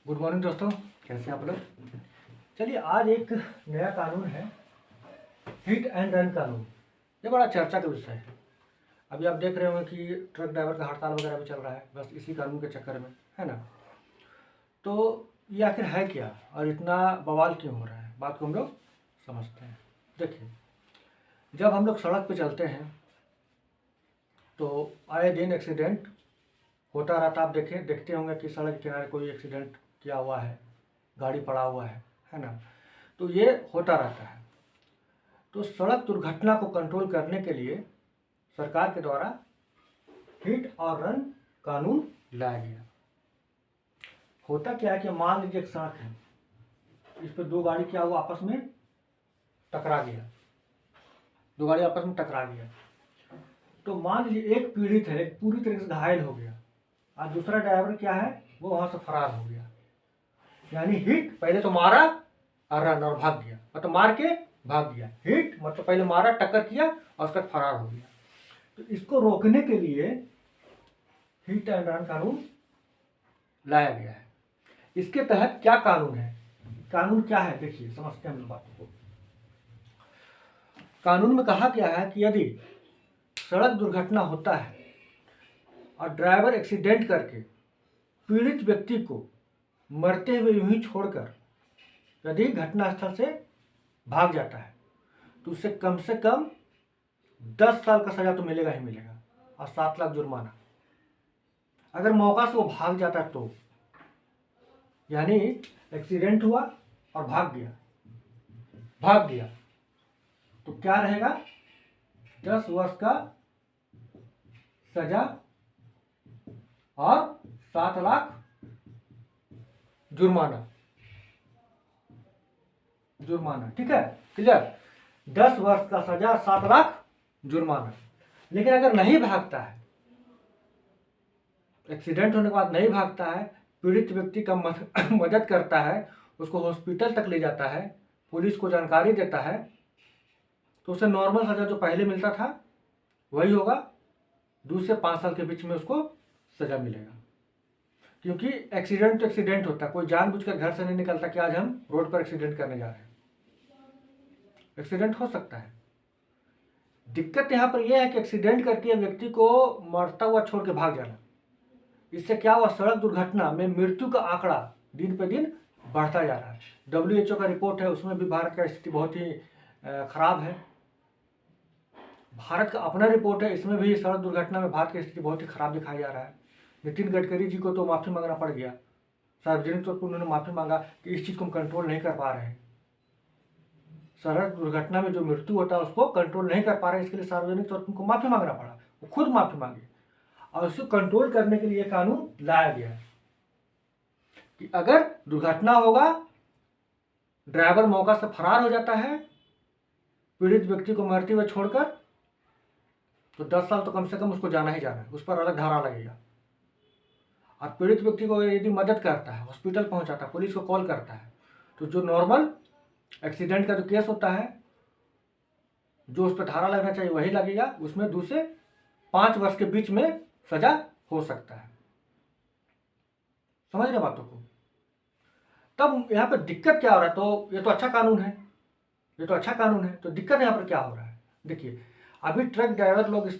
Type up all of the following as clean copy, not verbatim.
Good morning दोस्तों, कैसे आप लोग। चलिए आज एक नया कानून है, हिट एंड रन कानून। ये बड़ा चर्चा का विषय है। अभी आप देख रहे होंगे कि ट्रक ड्राइवर का हड़ताल वगैरह भी चल रहा है, बस इसी कानून के चक्कर में, है ना। तो ये आखिर है क्या और इतना बवाल क्यों हो रहा है, बात को हम लोग समझते हैं। देखिए, जब हम लोग सड़क पे चलते हैं तो आए दिन एक्सीडेंट होता रहता। आप देखते होंगे कि सड़क के किनारे कोई एक्सीडेंट किया हुआ है, गाड़ी पड़ा हुआ है ना। तो ये होता रहता है। तो सड़क दुर्घटना को कंट्रोल करने के लिए सरकार के द्वारा हिट और रन कानून लाया गया। होता क्या है कि मान लीजिए एक सड़क है, इस पर दो गाड़ी क्या हुआ, आपस में टकरा गया। दो गाड़ी आपस में टकरा गया तो मान लीजिए एक पीड़ित है, एक पूरी तरह से घायल हो गया और दूसरा ड्राइवर क्या है, वो वहां से फरार हो गया। यानी हिट, पहले तो मारा और रन और भाग गया, मतलब मार के भाग गया। हिट मतलब पहले मारा, टक्कर किया और उसका फरार हो गया। तो इसको रोकने के लिए हिट एंड रन कानून लाया गया है। इसके तहत क्या कानून है, कानून क्या है, देखिए समझते हैं हम लोग बातों को। कानून में कहा गया है कि यदि सड़क दुर्घटना होता है और ड्राइवर एक्सीडेंट करके पीड़ित व्यक्ति को मरते हुए यूं ही छोड़कर यदि घटनास्थल से भाग जाता है तो उसे कम से कम 10 साल का सजा तो मिलेगा ही मिलेगा और 7 लाख जुर्माना। अगर मौका से वो भाग जाता है तो, यानी एक्सीडेंट हुआ और भाग गया तो क्या रहेगा, 10 वर्ष का सजा और 7 लाख जुर्माना। ठीक है, क्लियर। 10 वर्ष का सजा, 7 लाख जुर्माना। लेकिन अगर नहीं भागता है, एक्सीडेंट होने के बाद नहीं भागता है, पीड़ित व्यक्ति का मदद करता है, उसको हॉस्पिटल तक ले जाता है, पुलिस को जानकारी देता है, तो उसे नॉर्मल सजा जो पहले मिलता था वही होगा। 2 से 5 साल के बीच में उसको सजा मिलेगा। क्योंकि एक्सीडेंट तो एक्सीडेंट होता है, कोई जानबूझकर घर से नहीं निकलता कि आज हम रोड पर एक्सीडेंट करने जा रहे हैं। एक्सीडेंट हो सकता है। दिक्कत यहाँ पर यह है कि एक्सीडेंट करके व्यक्ति को मरता हुआ छोड़ के भाग जाना, इससे क्या हुआ, सड़क दुर्घटना में मृत्यु का आंकड़ा दिन पे दिन बढ़ता जा रहा है। WHO का रिपोर्ट है, उसमें भी भारत का स्थिति बहुत ही खराब है। भारत का अपना रिपोर्ट है, इसमें भी सड़क दुर्घटना में भारत की स्थिति बहुत ही खराब दिखाया जा रहा है। नितिन गडकरी जी को तो माफ़ी मांगना पड़ गया, सार्वजनिक तौर पर उन्होंने माफ़ी मांगा कि इस चीज़ को हम कंट्रोल नहीं कर पा रहे हैं। सड़क दुर्घटना में जो मृत्यु होता है उसको कंट्रोल नहीं कर पा रहे हैं, इसके लिए सार्वजनिक तौर पर उनको माफ़ी मांगना पड़ा। वो खुद माफ़ी मांगे और उसको कंट्रोल करने के लिए कानून लाया गया है कि अगर दुर्घटना होगा, ड्राइवर मौका से फरार हो जाता है, पीड़ित व्यक्ति को मरते हुए छोड़कर, तो 10 साल तो कम से कम उसको जाना ही जाना है, उस पर अलग धारा लगेगा। और पीड़ित व्यक्ति को यदि मदद करता है, हॉस्पिटल पहुंचाता है, पुलिस को कॉल करता है, तो जो नॉर्मल एक्सीडेंट का जो केस होता है, जो उस पर धारा लगना चाहिए वही लगेगा। उसमें 2 से 5 वर्ष के बीच में सजा हो सकता है। समझ रहे बातों को। तब यहाँ पर दिक्कत क्या हो रहा है, तो ये तो अच्छा कानून है, तो दिक्कत यहाँ पर क्या हो रहा है, देखिए अभी ट्रक ड्राइवर लोग इस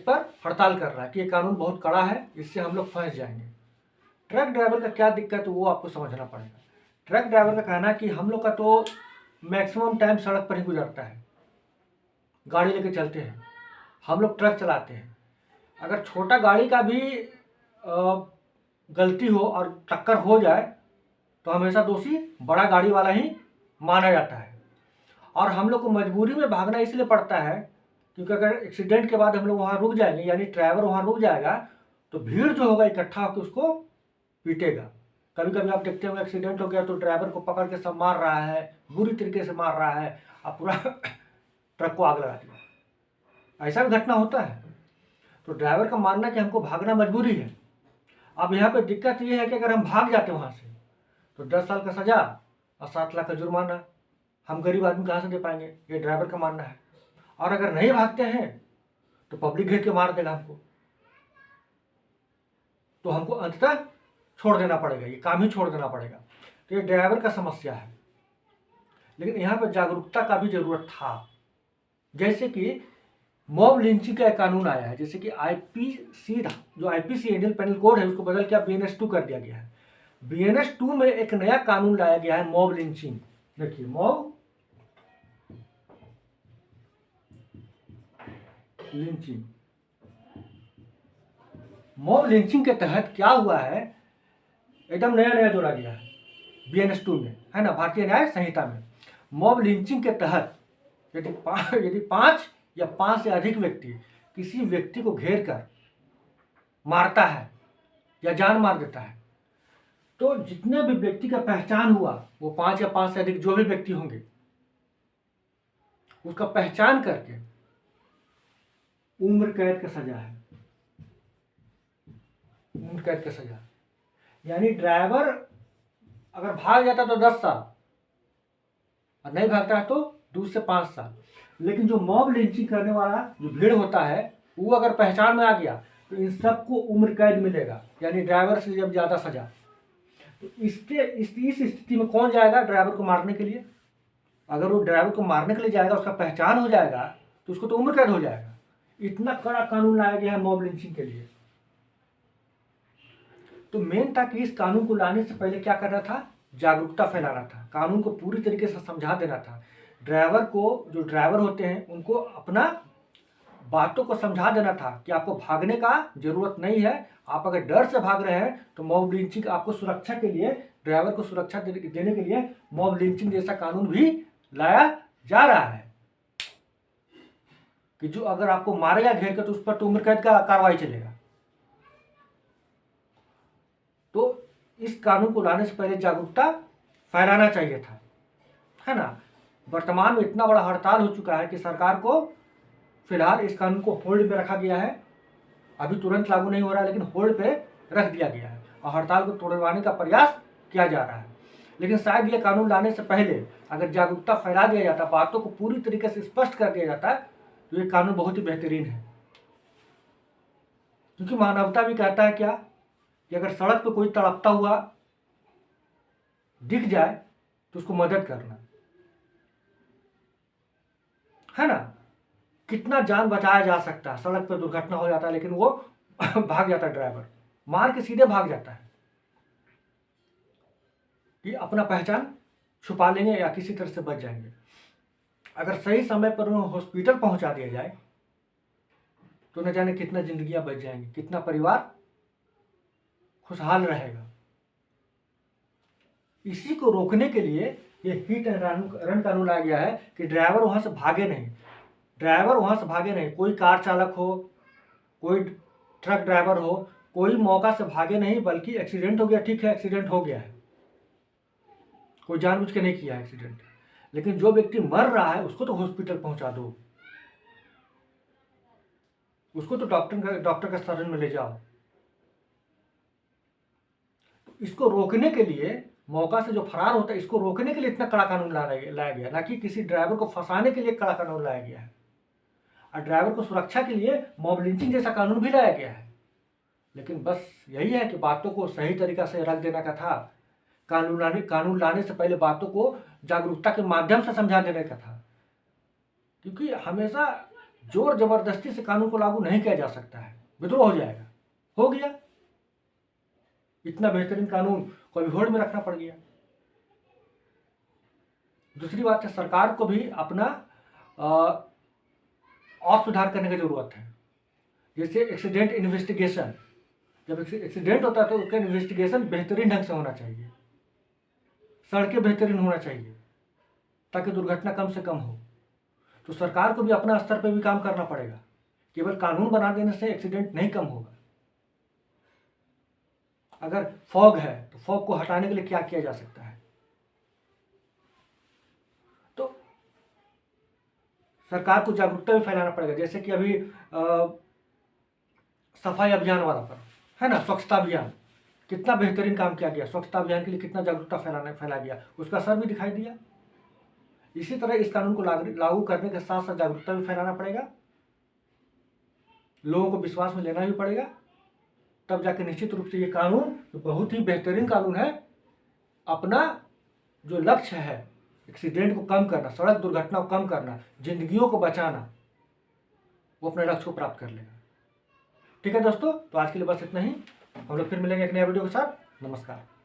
पर हड़ताल कर रहा है कि ये कानून बहुत कड़ा है, इससे हम लोग फंस जाएंगे। ट्रक ड्राइवर का क्या दिक्कत है वो आपको समझना पड़ेगा। ट्रक ड्राइवर का कहना है कि हम लोग का तो मैक्सिमम टाइम सड़क पर ही गुजरता है, गाड़ी लेके चलते हैं, हम लोग ट्रक चलाते हैं। अगर छोटा गाड़ी का भी गलती हो और टक्कर हो जाए तो हमेशा दोषी बड़ा गाड़ी वाला ही माना जाता है। और हम लोग को मजबूरी में भागना इसलिए पड़ता है क्योंकि अगर एक्सीडेंट के बाद हम लोग वहाँ रुक जाएंगे, यानी ड्राइवर वहाँ रुक जाएगा, तो भीड़ जो होगा इकट्ठा होकर उसको पीटेगा। कभी कभी आप देखते होंगे एक्सीडेंट हो गया तो ड्राइवर को पकड़ के सब मार रहा है, बुरी तरीके से मार रहा है और पूरा ट्रक को आग लगा दिया। ऐसा भी घटना होता है। तो ड्राइवर का मानना कि हमको भागना मजबूरी है। अब यहाँ पे दिक्कत ये है कि अगर हम भाग जाते वहाँ से तो 10 साल का सजा और 7 लाख का जुर्माना हम गरीब आदमी कहाँ से दे पाएंगे, ये ड्राइवर का मानना है। और अगर नहीं भागते हैं तो पब्लिक घेर के मार देगा हमको, तो हमको अंततः छोड़ देना पड़ेगा, ये काम ही छोड़ देना पड़ेगा। तो ये ड्राइवर का समस्या है, लेकिन यहाँ पर जागरूकता का भी ज़रूरत था। जैसे कि मॉब लिंचिंग का एक कानून आया है, जैसे कि आईपीसी था, जो आईपीसी इंडियन पेनल कोड है उसको बदल के BNS 2 कर दिया गया है। BNS 2 में एक नया कानून लाया गया है, मॉब लिंचिंग। देखिए, मॉब लिंचिंग, मॉब लिंचिंग के तहत क्या हुआ है, एकदम नया नया जोड़ा गया है BNS 2 में, है ना, भारतीय न्याय संहिता में। मॉब लिंचिंग के तहत यदि 5 या 5 से अधिक व्यक्ति किसी व्यक्ति को घेर कर मारता है या जान मार देता है, तो जितने भी व्यक्ति का पहचान हुआ, वो 5 या 5 से अधिक जो भी व्यक्ति होंगे, उसका पहचान करके उम्र कैद का सजा है, उम्र कैद का सजा। यानी ड्राइवर अगर भाग जाता तो 10 साल, और नहीं भागता है तो 2 से 5 साल। लेकिन जो मॉब लिंचिंग करने वाला जो भीड़ होता है, वो अगर पहचान में आ गया तो इन सबको उम्र कैद मिलेगा, यानी ड्राइवर से जब ज़्यादा सजा। तो इस स्थिति में कौन जाएगा ड्राइवर को मारने के लिए? अगर वो ड्राइवर को मारने के लिए जाएगा, उसका पहचान हो जाएगा, तो उसको तो उम्र कैद हो जाएगा। इतना कड़ा कानून लाया गया है मॉब लिंचिंग के लिए। तो मेन था कि इस कानून को लाने से पहले क्या करना था, जागरूकता फैलाना था, कानून को पूरी तरीके से समझा देना था। ड्राइवर को, जो ड्राइवर होते हैं, उनको अपना बातों को समझा देना था कि आपको भागने का जरूरत नहीं है। आप अगर डर से भाग रहे हैं तो मॉब लिंचिंग आपको सुरक्षा के लिए, ड्राइवर को सुरक्षा देने के लिए मॉब लिंचिंग जैसा कानून भी लाया जा रहा है कि जो अगर आपको मारेगा घेर कर तो उस पर तो उम्र कैद का कार्रवाई चलेगा। तो इस कानून को लाने से पहले जागरूकता फैलाना चाहिए था, है ना। वर्तमान में इतना बड़ा हड़ताल हो चुका है कि सरकार को फिलहाल इस कानून को होल्ड पे रखा गया है। अभी तुरंत लागू नहीं हो रहा है, लेकिन होल्ड पे रख दिया गया है और हड़ताल को तोड़वाने का प्रयास किया जा रहा है। लेकिन शायद ये कानून लाने से पहले अगर जागरूकता फैला दिया जाता, बातों को पूरी तरीके से स्पष्ट कर दिया जाता, तो ये कानून बहुत ही बेहतरीन है। क्योंकि मानवता भी कहता है क्या कि अगर सड़क पे कोई तड़पता हुआ दिख जाए तो उसको मदद करना, है ना। कितना जान बचाया जा सकता है, सड़क पर दुर्घटना हो जाता है लेकिन वो भाग जाता है, ड्राइवर मार के सीधे भाग जाता है कि अपना पहचान छुपा लेंगे या किसी तरह से बच जाएंगे। अगर सही समय पर उन्हें हॉस्पिटल पहुंचा दिया जाए तो न जाने कितना जिंदगियां बच जाएंगी, कितना परिवार खुशहाल रहेगा। इसी को रोकने के लिए ये हिट एंड रन कानून लाया गया है कि ड्राइवर वहां से भागे नहीं, ड्राइवर वहां से भागे नहीं। कोई कार चालक हो, कोई ट्रक ड्राइवर हो, कोई मौका से भागे नहीं, बल्कि एक्सीडेंट हो गया, ठीक है, एक्सीडेंट हो गया है, कोई जानबूझ के नहीं किया एक्सीडेंट, लेकिन जो व्यक्ति मर रहा है उसको तो हॉस्पिटल पहुंचा दो, उसको तो डॉक्टर का शरण में ले जाओ। इसको रोकने के लिए, मौका से जो फरार होता है, इसको रोकने के लिए इतना कड़ा कानून लाया गया, ना कि किसी ड्राइवर को फंसाने के लिए कड़ा कानून लाया गया है। और ड्राइवर को सुरक्षा के लिए मॉब लिंचिंग जैसा कानून भी लाया गया है। लेकिन बस यही है कि बातों को सही तरीका से रख देने का था, कानून लाने से पहले बातों को जागरूकता के माध्यम से समझा देने का था। क्योंकि हमेशा जोर जबरदस्ती से कानून को लागू नहीं किया जा सकता है, विद्रोह हो जाएगा। हो गया, इतना बेहतरीन कानून को अभी होल्ड में रखना पड़ गया। दूसरी बात है, सरकार को भी अपना और सुधार करने की जरूरत है। जैसे एक्सीडेंट इन्वेस्टिगेशन, जब एक्सीडेंट होता है तो उसका इन्वेस्टिगेशन बेहतरीन ढंग से होना चाहिए, सड़कें बेहतरीन होना चाहिए ताकि दुर्घटना कम से कम हो। तो सरकार को भी अपना स्तर पर भी काम करना पड़ेगा, केवल कानून बना देने से एक्सीडेंट नहीं कम होगा। अगर फॉग है तो फॉग को हटाने के लिए क्या किया जा सकता है। तो सरकार को जागरूकता भी फैलाना पड़ेगा। जैसे कि अभी सफाई अभियान वाला पर है ना, स्वच्छता अभियान, कितना बेहतरीन काम किया गया। स्वच्छता अभियान के लिए कितना जागरूकता फैला गया, उसका असर भी दिखाई दिया। इसी तरह इस कानून को लागू करने के साथ साथ जागरूकता भी फैलाना पड़ेगा, लोगों को विश्वास में लेना भी पड़ेगा तब जाके निश्चित रूप से ये कानून जो बहुत ही बेहतरीन कानून है, अपना जो लक्ष्य है एक्सीडेंट को कम करना, सड़क दुर्घटना को कम करना, जिंदगियों को बचाना, वो अपने लक्ष्य को प्राप्त कर लेगा। ठीक है दोस्तों, तो आज के लिए बस इतना ही। हम लोग फिर मिलेंगे एक नया वीडियो के साथ। नमस्कार।